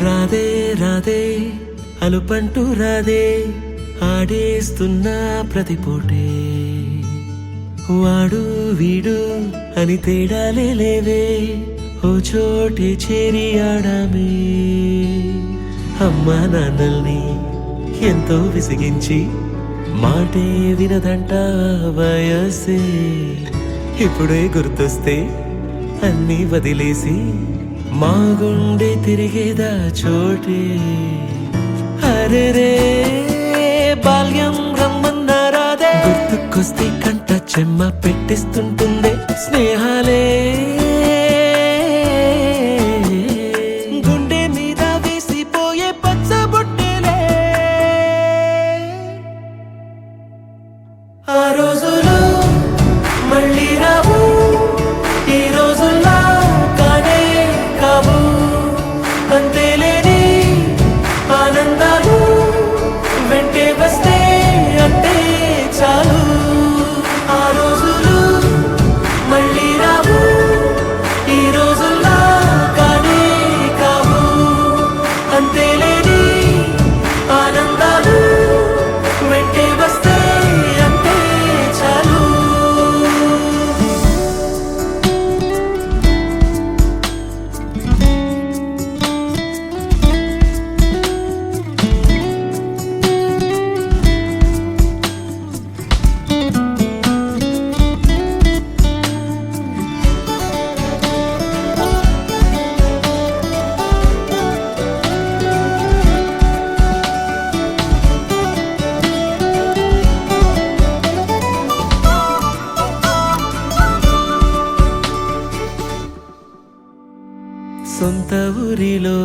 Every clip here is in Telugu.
రాదే రాదే అలుపంటూ రాదే ఆడేస్తున్నా ప్రతిపోటే వాడు వీడు అని తేడాలే లేవే ఓ చోటే చేరి ఆడామే అమ్మా నాన్నల్ని ఎంతో విసిగించి మాటే వినదంట వయసే ఇప్పుడే గుర్తొస్తే అన్నీ వదిలేసి మా గుండె తిరిగేదా చోటే అరెరే బాల్యం రమ్మన్నారాదే గుర్తుకొస్తే కంట చెమ్మ పెట్టిస్తుంటుందే స్నేహాలే గుండె మీద వేసిపోయే పచ్చబొట్టెలే ఆ రోజులు మళ్ళీ రావు ఈ రోజుల్లా కానే కావు అంతేలేని ఆనందాలు వెంటే వస్తే అంటే చాలు ఆ రోజులు మళ్ళీ రావు ఈ రోజుల్లా కానే కావు అంతేలేని ఆనందాలు వెంటే వస్తే అంటే చాలు సొంత ఊరిలో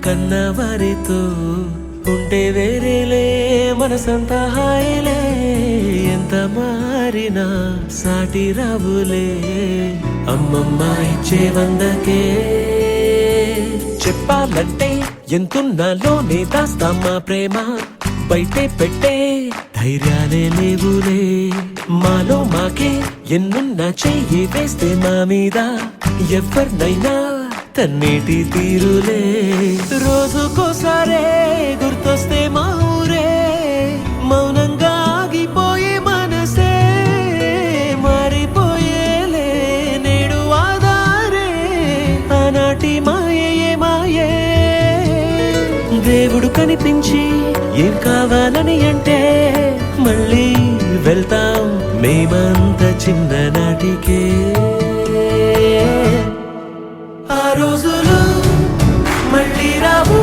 కన్నవారితో ఉంటే వేరేలే మనసంతా హాయిలే ఎంత మారినా సాటి రావులే అమ్మమ్మ ఇచ్చే వందకే చెప్పాలంటే ఎంతున్నాలోనే దాస్తామా ప్రేమ బయటే పెట్టే ధైర్యాలే లేవులే మాలో మాకే ఎన్నున్నా చెయ్యి వేస్తే మా మీద ఎవరినైనా తన్నేటి తీరులే రోజుకోసారే గుర్తొస్తే మా ఊరే మౌనంగా ఆగిపోయే మనసే మారిపోయేలే నేడు ఆధారే ఆనాటి మాయే మాయే దేవుడు కనిపించి ఏం కావాలని అంటే మళ్ళీ వెళ్తాం మేమంత చిన్ననాటికే ఆ రోజులు మళ్ళీ రావు